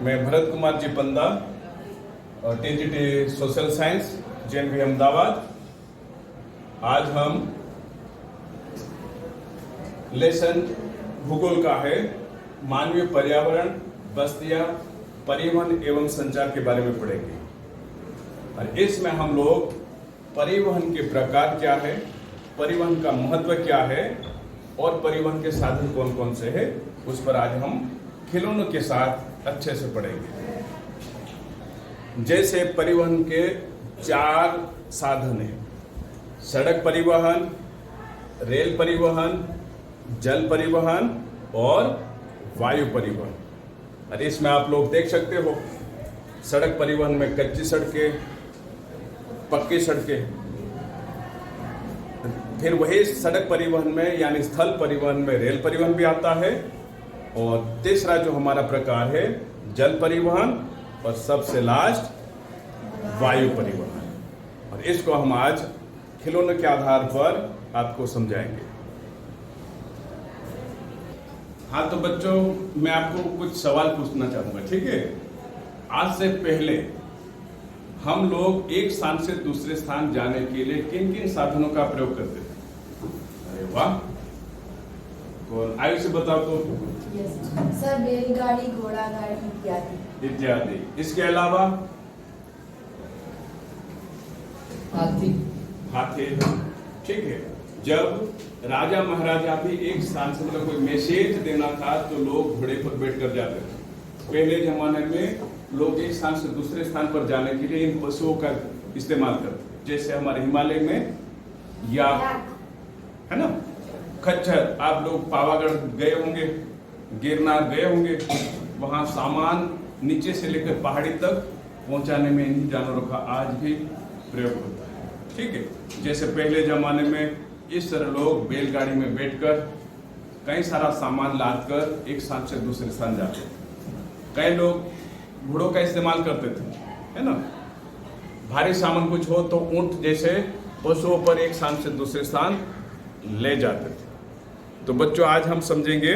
मैं भरत कुमार जी पंदा और TGT social science JNV Ahmedabad. आज हम लेसन भूगोल का है मानवीय पर्यावरण, बस्तियां, परिवहन एवं संचार के बारे में पढ़ेंगे। और इसमें हम लोग परिवहन के प्रकार क्या है, परिवहन का महत्व क्या है और परिवहन के साधन कौन कौन से हैं, उस पर आज हम खिलौनों के साथ अच्छे से पढ़ेंगे। जैसे परिवहन के 4 साधन हैं: सड़क परिवहन, रेल परिवहन, जल परिवहन और वायु परिवहन। और इसमें आप लोग देख सकते हो, सड़क परिवहन में कच्ची सड़कें, पक्की सड़कें, फिर वही सड़क परिवहन में यानी स्थल परिवहन में रेल परिवहन भी आता है, और तीसरा जो हमारा प्रकार है जल परिवहन, और सबसे लास्ट वायु परिवहन। और इसको हम आज खिलौनों के आधार पर आपको समझाएंगे। हाँ, तो बच्चों, मैं आपको कुछ सवाल पूछना चाहूंगा, ठीक है? आज से पहले हम लोग एक स्थान से दूसरे स्थान जाने के लिए किन किन साधनों का प्रयोग करते थे? अरे वाह, कौन आयु से बताओ तो? सर, बैलगाड़ी, घोड़ा गाड़ी इत्यादि इत्यादि। इसके अलावा हाथी। ठीक है। जब राजा महाराजा भी एक स्थान से मतलब कोई मैसेज देना था तो लोग घोड़े पर बैठ कर जाते थे। पहले जमाने में लोग एक स्थान से दूसरे स्थान पर जाने के लिए इन पशुओं का इस्तेमाल करते, जैसे हमारे हिमालय में याक है ना, खच्चर। आप लोग पावागढ़ गए होंगे, गिरनार गए होंगे, वहां सामान नीचे से लेकर पहाड़ी तक पहुंचाने में इन जानवरों का आज भी प्रयोग होता है, ठीक है। जैसे पहले जमाने में इस तरह लोग बैलगाड़ी में बैठकर कई सारा सामान लाद कर एक स्थान से दूसरे स्थान जाते थे। कई लोग घोड़ों का इस्तेमाल करते थे, है ना। भारी सामान कुछ हो तो ऊंट जैसे पशुओं पर एक स्थान से दूसरे स्थान ले जाते थे। तो बच्चों, आज हम समझेंगे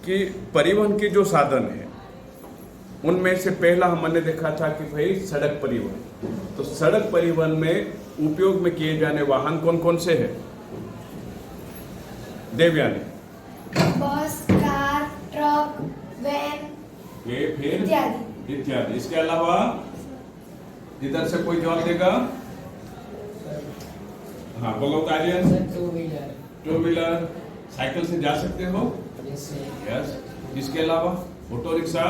कि परिवहन के जो साधन है उनमें से पहला हमने देखा था कि भाई सड़क परिवहन। तो सड़क परिवहन में उपयोग में किए जाने वाहन कौन कौन से हैं? देवयानी? बस, कार, ट्रक, वैन, ये फिर इत्यादि। इसके अलावा इधर से कोई जवाब देगा? हाँ, बोलो तारियन। टू व्हीलर, साइकिल से जा सकते हो? यस। इसके अलावा ऑटो रिक्शा,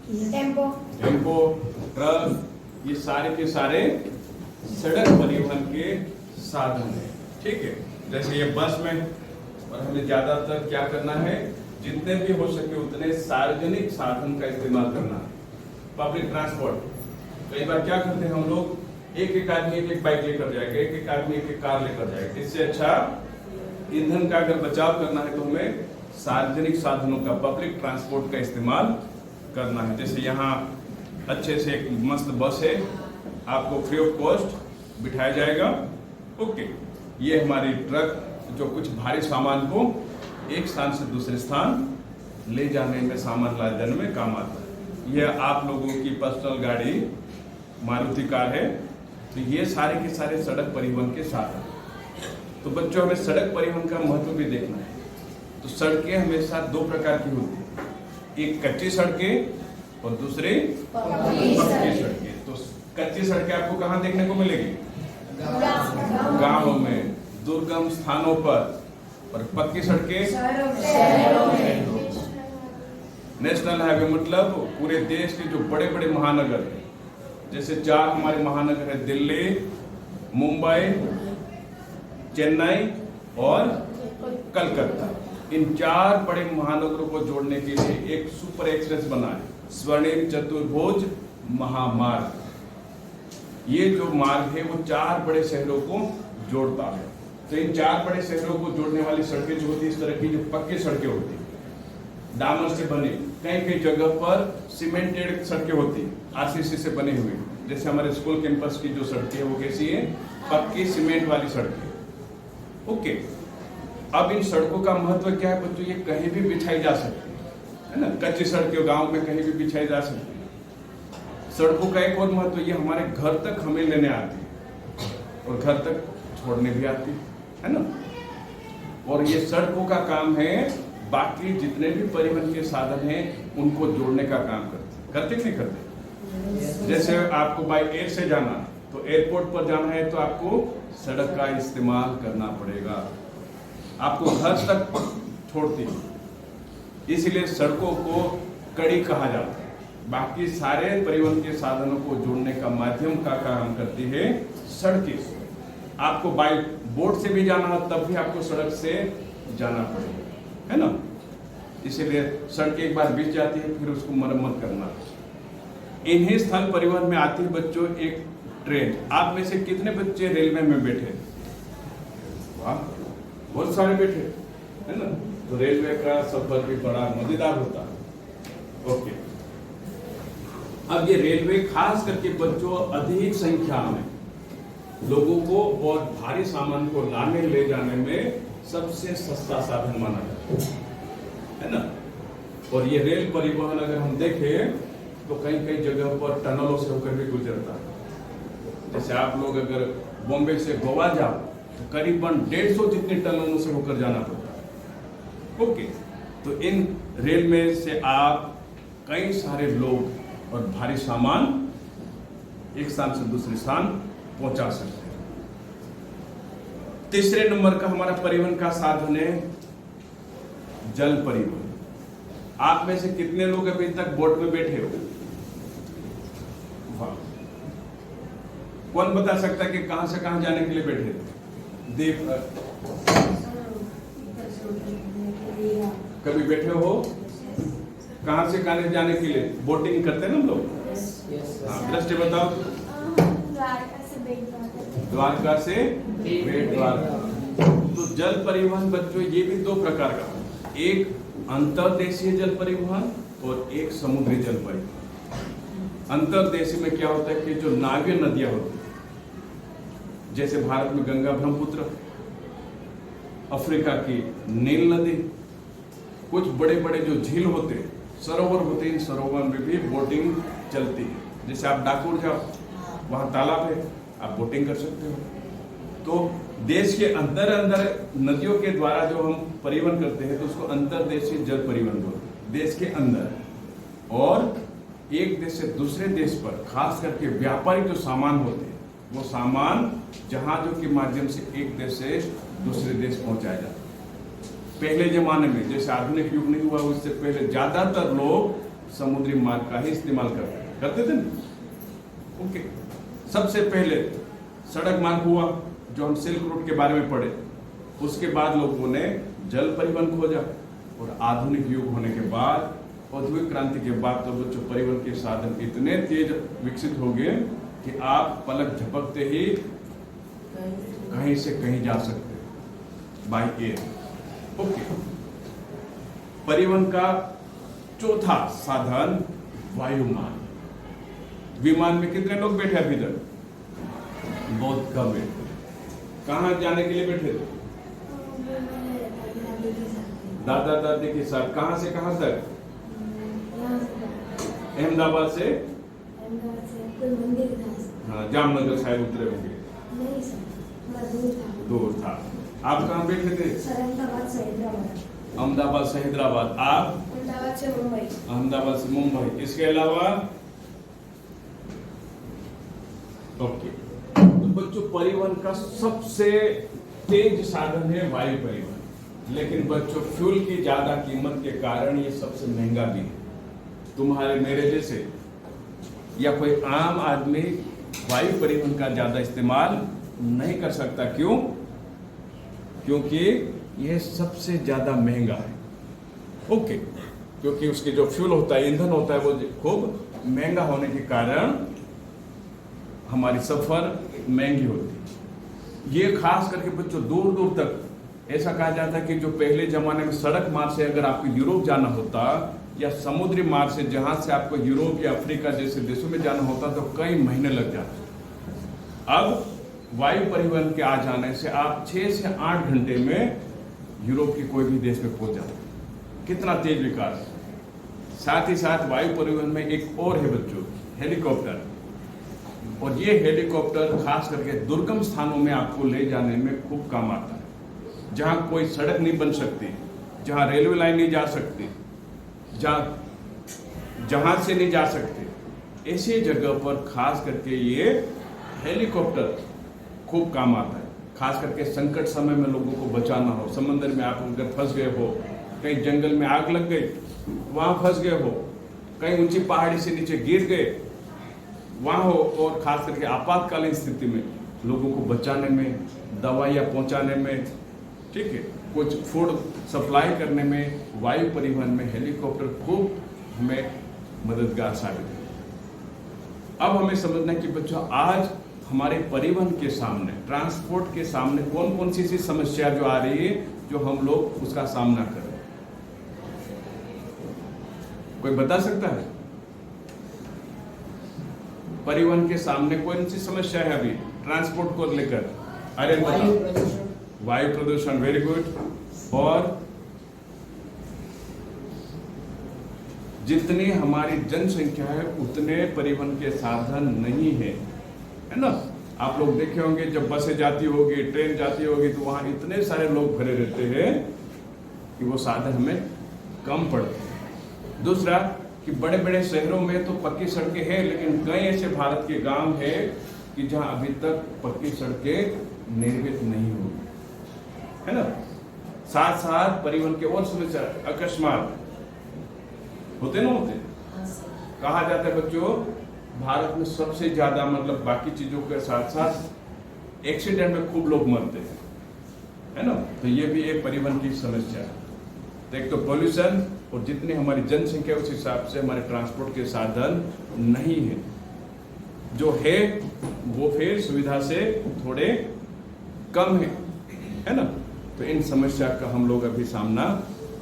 टेम्पो, ट्रक, ये सारे के सारे सड़क परिवहन के साधन हैं, ठीक है। जैसे ये बस में, और हमें ज्यादातर क्या करना है, जितने भी हो सके उतने सार्वजनिक साधन का इस्तेमाल करना है, पब्लिक ट्रांसपोर्ट। कई बार क्या करते हैं हम लोग, एक आदमी एक बाइक लेकर जाएगा, एक आदमी एक कार लेकर जाएगा। इससे अच्छा ईंधन का अगर बचाव करना है तो हमें सार्वजनिक साधनों का, पब्लिक ट्रांसपोर्ट का इस्तेमाल करना है। जैसे यहाँ अच्छे से एक मस्त बस है, आपको फ्री ऑफ कॉस्ट बिठाया जाएगा, ओके। ये हमारी ट्रक जो कुछ भारी सामान को एक स्थान से दूसरे स्थान ले जाने में, सामान ला जाने में काम आता है। यह आप लोगों की पर्सनल गाड़ी मारुति कार है। तो ये सारे के सारे सड़क परिवहन के साधन। तो बच्चों, हमें सड़क परिवहन का महत्व भी देखना है। तो सड़कें हमेशा 2 प्रकार की होती है, एक कच्ची सड़कें और दूसरे पक्की सड़कें। तो कच्ची सड़कें आपको कहाँ देखने को मिलेगी? गांवों में, दुर्गम स्थानों पर। और पक्की सड़कें नेशनल हाईवे, मतलब पूरे देश के जो बड़े बड़े महानगर हैं। जैसे 4 हमारे महानगर है, दिल्ली, मुंबई, चेन्नई और कलकत्ता। इन 4 बड़े महानगरों को जोड़ने के लिए एक सुपर एक्सप्रेस बना है, स्वर्णिम चतुर्भुज महामार्ग। ये जो मार्ग है वो 4 बड़े शहरों को जोड़ता है। तो इन 4 बड़े शहरों को जोड़ने वाली सड़कें जो होती है, इस तरह की जो पक्की सड़कें होती है, डामर से बनी, कई कई जगह पर सीमेंटेड सड़कें होती है, आरसीसी से बने हुए। जैसे हमारे स्कूल कैंपस की जो सड़कें है वो कैसी है? पक्की सीमेंट वाली सड़कें, ओके। अब इन सड़कों का महत्व क्या है बच्चों? ये कहीं भी बिछाई जा सकती है, है ना। कच्ची सड़कें गांव में कहीं भी बिछाई जा सकती है। सड़कों का एक और महत्व, ये हमारे घर तक हमें लेने आती है और घर तक छोड़ने भी आती है ना। और ये सड़कों का काम है, बाकी जितने भी परिवहन के साधन हैं उनको जोड़ने का काम करते कि नहीं करते। जैसे आपको बाय एयर से जाना, तो एयरपोर्ट पर जाना है तो आपको सड़क का इस्तेमाल करना पड़ेगा, आपको घर तक छोड़ती है, इसलिए सड़कों को कड़ी कहा जाता है। बाकी सारे परिवहन के साधनों को जोड़ने का माध्यम का काम करती है सड़कें। आपको बाय बोट से भी जाना हो तब भी आपको सड़क से जाना पड़ेगा, है ना। इसीलिए सड़क एक बार बीत जाती है, फिर उसको मरम्मत करना। इन्हीं स्थल परिवहन में आती है बच्चों एक ट्रेन। आप में से कितने बच्चे रेलवे में बैठे? वाह, बहुत सारे बैठे, है ना। तो रेलवे का सफर भी बड़ा मजेदार होता है। ओके, अब ये रेलवे खास करके बच्चों अधिक संख्या में लोगों को और भारी सामान को लाने ले जाने में सबसे सस्ता साधन माना जाता है ना। और ये रेल परिवहन अगर हम देखें तो कई कई जगह पर टनलों से होकर भी गुजरता है। जैसे आप लोग अगर बॉम्बे से गोवा जाओ तो करीबन 150 जितनी टनलों से होकर जाना पड़ता है। ओके, तो इन रेल में से आप कई सारे लोग और भारी सामान एक स्थान से दूसरे स्थान पहुंचा सकते हैं। तीसरे नंबर का हमारा परिवहन का साधन है जल परिवहन। आप में से कितने लोग अभी तक बोट में बैठे हो? वाह, कौन बता सकता है कि कहां से कहां जाने के लिए बैठे थे? देव, कभी बैठे हो? कहां से कहां जाने के लिए बोटिंग करते हैं ना हम लोग? हाँ, दृष्टि बताओ। द्वारका से बेट द्वारका। तो जल परिवहन बच्चों ये भी दो प्रकार का, एक अंतर्देशीय जल परिवहन और एक समुद्री जल परिवहन। अंतर्देशीय में क्या होता है कि जो नाव्य नदियां होती हैं, जैसे भारत में गंगा ब्रह्मपुत्र, अफ्रीका की नील नदी, कुछ बड़े बड़े जो झील होते हैं, सरोवर होते हैं, इन सरोवर में भी बोटिंग चलती है। जैसे आप डाकोर जाओ, वहां तालाब है, आप बोटिंग कर सकते हो। तो देश के अंदर अंदर नदियों के द्वारा जो हम परिवहन करते हैं तो उसको अंतर्देशीय जल परिवहन बोलते हैं। देश के अंदर और एक देश से दूसरे देश पर खास करके व्यापारिक जो सामान होते हैं, वो सामान जहाजों के माध्यम से एक देश से दूसरे देश पहुंचाया जाता है। पहले जमाने में, जैसे आधुनिक युग नहीं हुआ उससे पहले, ज्यादातर लोग समुद्री मार्ग का ही इस्तेमाल करते थे ना। ओके, सबसे पहले सड़क मार्ग हुआ जो हम सिल्क रूट के बारे में पढ़े। उसके बाद लोगों ने जल परिवहन खोजा और आधुनिक युग होने के बाद, औद्योगिक क्रांति के बाद तो बच्चों परिवहन के साधन इतने तेज विकसित हो गए कि आप पलक झपकते ही कहीं से कहीं जा सकते बाय एयर। ओके, परिवहन का चौथा साधन वायुमान। विमान में कितने लोग बैठे अभी तक? बहुत कम है। कहाँ जाने के लिए बैठे थे? दादा दादी के साथ। कहाँ से कहाँ तक? अहमदाबाद से हाँ, जामनगर शायद उतरे होंगे। दूर था। आप कहाँ बैठे थे? अहमदाबाद से हैदराबाद। आप? अहमदाबाद से मुंबई। अहमदाबाद से मुंबई। इसके अलावा ओके, तो बच्चों परिवहन का सबसे तेज साधन है वायु परिवहन। लेकिन बच्चों फ्यूल की ज्यादा कीमत के कारण ये सबसे महंगा भी है। तुम्हारे मेरे जैसे या कोई आम आदमी वायु परिवहन का ज्यादा इस्तेमाल नहीं कर सकता। क्यों? क्योंकि यह सबसे ज्यादा महंगा है। ओके, क्योंकि उसके जो फ्यूल होता है, ईंधन होता है, वो खूब महंगा होने के कारण हमारी सफर महंगी होती है। ये खास करके बच्चों दूर दूर तक ऐसा कहा जाता है कि जो पहले जमाने में सड़क मार्ग से अगर आपको यूरोप जाना होता या समुद्री मार्ग से जहां से आपको यूरोप या अफ्रीका जैसे देशों में जाना होता तो कई महीने लग जाते। अब वायु परिवहन के आ जाने से आप 6 से 8 घंटे में यूरोप के कोई भी देश में पहुंच जाते। कितना तेज विकास! साथ ही साथ वायु परिवहन में एक और है बच्चों, हेलीकॉप्टर। और ये हेलीकॉप्टर खास करके दुर्गम स्थानों में आपको ले जाने में खूब काम आता है, जहां कोई सड़क नहीं बन सकती, जहां रेलवे लाइन नहीं जा सकती, जहां से नहीं जा सकते, ऐसी जगह पर खास करके ये हेलीकॉप्टर खूब काम आता है। खास करके संकट समय में लोगों को बचाना हो, समंदर में आप अगर फंस गए हो, कहीं जंगल में आग लग गई वहां फंस गए हो, कहीं ऊंची पहाड़ी से नीचे गिर गए वहां हो, और खास करके आपातकालीन स्थिति में लोगों को बचाने में, दवाइयाँ पहुंचाने में, ठीक है, कुछ फूड सप्लाई करने में वायु परिवहन में हेलीकॉप्टर खूब हमें मददगार साबित है। अब हमें समझना है कि बच्चों आज हमारे परिवहन के सामने, ट्रांसपोर्ट के सामने कौन कौन सी ऐसी समस्या जो आ रही है जो हम लोग उसका सामना कर रहे हैं। कोई बता सकता है? परिवहन के सामने कौन सी समस्या है अभी ट्रांसपोर्ट को लेकर? अरे वायु प्रदूषण, वेरी गुड। और जितनी हमारी जनसंख्या है उतने परिवहन के साधन नहीं है ना। आप लोग देखे होंगे जब बसें जाती होगी, ट्रेन जाती होगी, तो वहां इतने सारे लोग भरे रहते हैं कि वो साधन हमें कम पड़ते हैं। दूसरा कि बड़े बड़े शहरों में तो पक्की सड़कें हैं, लेकिन कई ऐसे भारत के गांव है कि जहां अभी तक पक्की सड़कें निर्मित नहीं हुई है ना। साथ साथ परिवहन के और समस्या, अकस्मात होते ना होते। कहा जाता है बच्चों भारत में सबसे ज्यादा, मतलब बाकी चीजों के साथ साथ एक्सीडेंट में खूब लोग मरते हैं, है ना। तो ये भी एक परिवहन की समस्या है। तो एक तो पॉल्यूशन, और जितनी हमारी जनसंख्या उस हिसाब से हमारे ट्रांसपोर्ट के साधन नहीं है, जो है वो फिर सुविधा से थोड़े कम है ना। तो इन समस्या का हम लोग अभी सामना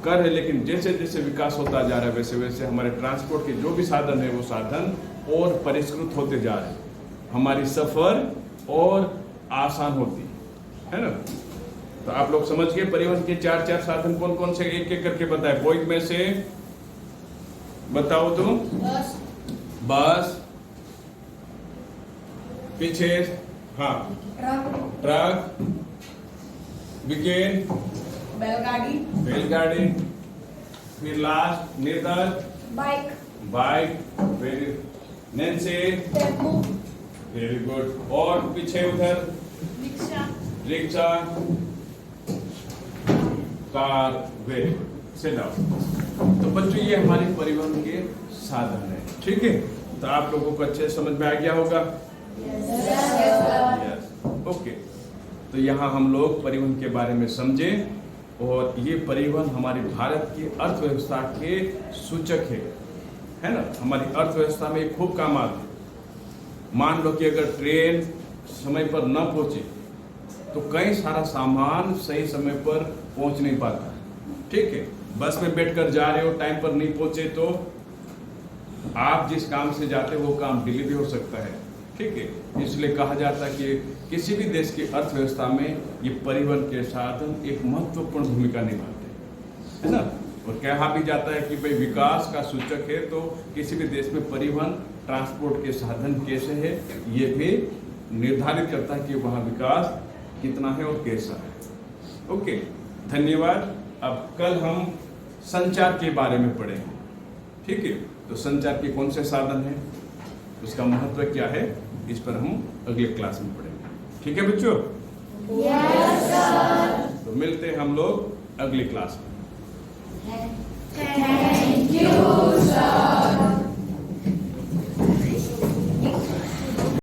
कर रहे, लेकिन जैसे जैसे विकास होता जा रहा है वैसे वैसे हमारे ट्रांसपोर्ट के जो भी साधन है वो साधन और परिष्कृत होते जा रहे हैं, हमारी सफर और आसान होती है ना। तो आप लोग समझ गए परिवहन के चार चार साधन कौन कौन से, एक एक करके बताए। बोइंग में से बताओ तुम। बस, पीछे हाँ ट्रक, विकेट, बैलगाड़ी, फिर लास्ट नेदर, bike, very Nancy, very good. और पीछे उधर rickshaw, car, very good. Sit down. तो बच्चों ये हमारे परिवहन के साधन है, ठीक है। तो आप लोगों को अच्छे समझ में आ गया होगा। Yes, okay. तो यहाँ हम लोग परिवहन के बारे में समझे, और ये परिवहन हमारे भारत की अर्थव्यवस्था के सूचक है ना। हमारी अर्थव्यवस्था में खूब काम आते हैं। मान लो कि अगर ट्रेन समय पर न पहुंचे तो कई सारा सामान सही समय पर पहुंच नहीं पाता, ठीक है। बस में बैठकर जा रहे हो, टाइम पर नहीं पहुंचे तो आप जिस काम से जाते हो वो काम डिले भी हो सकता है, ठीक है। इसलिए कहा जाता है कि किसी भी देश की अर्थव्यवस्था में ये परिवहन के साधन एक महत्वपूर्ण भूमिका निभाते हैं, है ना। और कहा भी जाता है कि भाई विकास का सूचक है, तो किसी भी देश में परिवहन, ट्रांसपोर्ट के साधन कैसे है ये भी निर्धारित करता है कि वहाँ विकास कितना है और कैसा है। ओके, धन्यवाद। अब कल हम संचार के बारे में पढ़ेंगे, ठीक है। तो संचार के कौन से साधन हैं, उसका महत्व क्या है, इस पर हम अगले क्लास में पढ़ेंगे, ठीक है बच्चों। Yes sir. तो मिलते हैं हम लोग अगली क्लास में। Thank you.